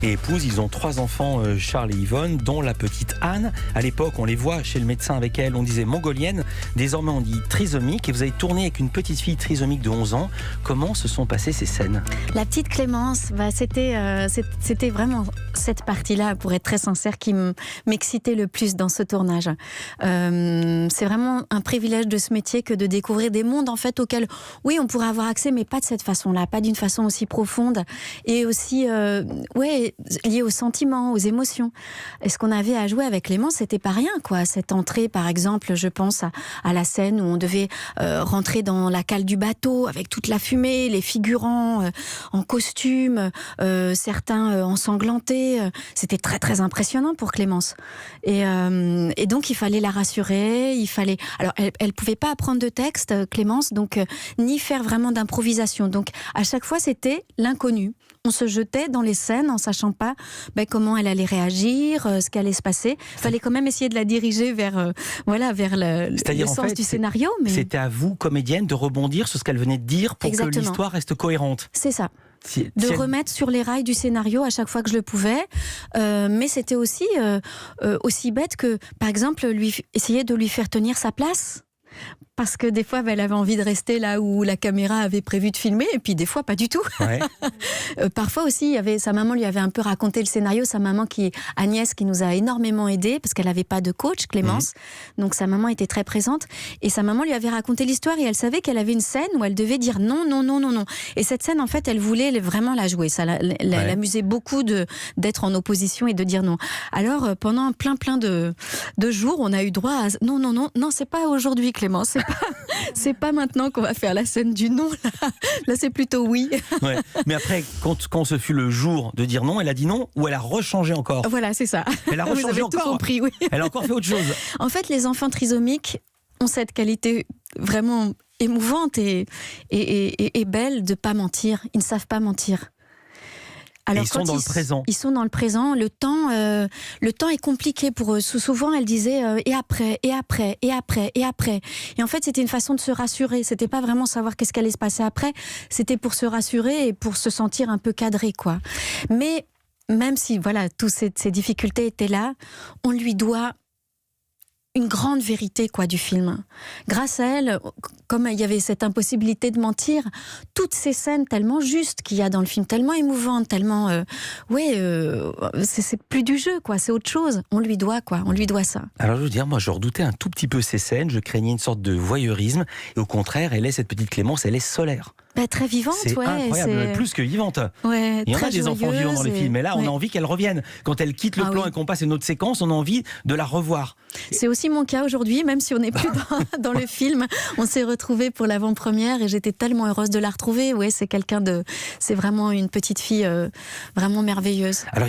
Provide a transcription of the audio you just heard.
Et épouse, ils ont 3 enfants, Charles et Yvonne, dont la petite Anne. À l'époque, on les voit chez le médecin avec elle, on disait mongolienne. Désormais, on dit trisomique. Et vous avez tourné avec une petite fille trisomique de 11 ans. Comment se sont passées ces scènes ? La petite Clémence, c'était vraiment cette partie-là, pour être très sincère, qui m'excitait le plus dans ce tournage. C'est vraiment un privilège de ce métier que de découvrir des mondes en fait auxquels, oui, on pourrait avoir accès, mais pas de cette façon-là, pas d'une façon aussi profonde et aussi, liée aux sentiments, aux émotions. Et ce qu'on avait à jouer avec Clémence, c'était pas rien, quoi. Cette entrée, par exemple, je pense à la scène où on devait rentrer dans la cale du bateau avec toute la fumée, les figurants en costume, certains ensanglantés. C'était très très impressionnant pour Clémence. Et donc il fallait la rassurer. Alors elle pouvait pas apprendre de texte, Clémence, donc ni faire vraiment d'improvisation. Donc à chaque fois c'était l'inconnu. On se jetait dans les scènes en sachant pas comment elle allait réagir, ce qui allait se passer. Il fallait quand même essayer de la diriger vers le sens du scénario. Mais c'était à vous, comédienne, de rebondir sur ce qu'elle venait de dire pour que l'histoire reste cohérente. C'est ça. Remettre sur les rails du scénario à chaque fois que je le pouvais. Mais c'était aussi bête que, par exemple, essayer de lui faire tenir sa place. Parce que des fois, elle avait envie de rester là où la caméra avait prévu de filmer, et puis des fois, pas du tout. Ouais. Parfois aussi, sa maman lui avait un peu raconté le scénario. Sa maman, Agnès, qui nous a énormément aidés, parce qu'elle n'avait pas de coach, Clémence. Donc sa maman était très présente. Et sa maman lui avait raconté l'histoire, et elle savait qu'elle avait une scène où elle devait dire non, non, non, non, non. Et cette scène, en fait, elle voulait vraiment la jouer. Ça l'amusait beaucoup d'être en opposition et de dire non. Alors, pendant plein de jours, on a eu droit à non, non, non, non, c'est pas aujourd'hui, Clémence. C'est pas maintenant qu'on va faire la scène du non. Là c'est plutôt oui. Ouais. Mais après, quand ce fut le jour de dire non, elle a dit non ou elle a rechangé encore ? Voilà, c'est ça. Elle a rechangé. Vous avez encore. Tout compris, oui. Elle a encore fait autre chose. En fait, les enfants trisomiques ont cette qualité vraiment émouvante et belle de pas mentir. Ils ne savent pas mentir. Alors, ils sont dans le présent. Ils sont dans le présent. Le temps est compliqué pour eux. Souvent, elle disait et après, et après, et après, et après. Et en fait, c'était une façon de se rassurer. C'était pas vraiment savoir qu'est-ce qui allait se passer après. C'était pour se rassurer et pour se sentir un peu cadré, quoi. Mais même si, voilà, toutes ces difficultés étaient là, on lui doit une grande vérité, quoi, du film. Grâce à elle, comme il y avait cette impossibilité de mentir, toutes ces scènes tellement justes qu'il y a dans le film, tellement émouvantes, tellement... c'est plus du jeu, quoi, c'est autre chose. On lui doit ça. Alors je veux dire, moi je redoutais un tout petit peu ces scènes, je craignais une sorte de voyeurisme, et au contraire, cette petite Clémence, elle est solaire. Très vivante, c'est incroyable, plus que vivante. Ouais, il y en a des enfants vivants dans les films, mais là on a envie qu'elle revienne. Quand elle quitte le plan et qu'on passe à une autre séquence, on a envie de la revoir. C'est aussi mon cas aujourd'hui, même si on n'est plus dans le film. On s'est retrouvés pour l'avant-première et j'étais tellement heureuse de la retrouver. Ouais, c'est vraiment une petite fille vraiment merveilleuse. Alors,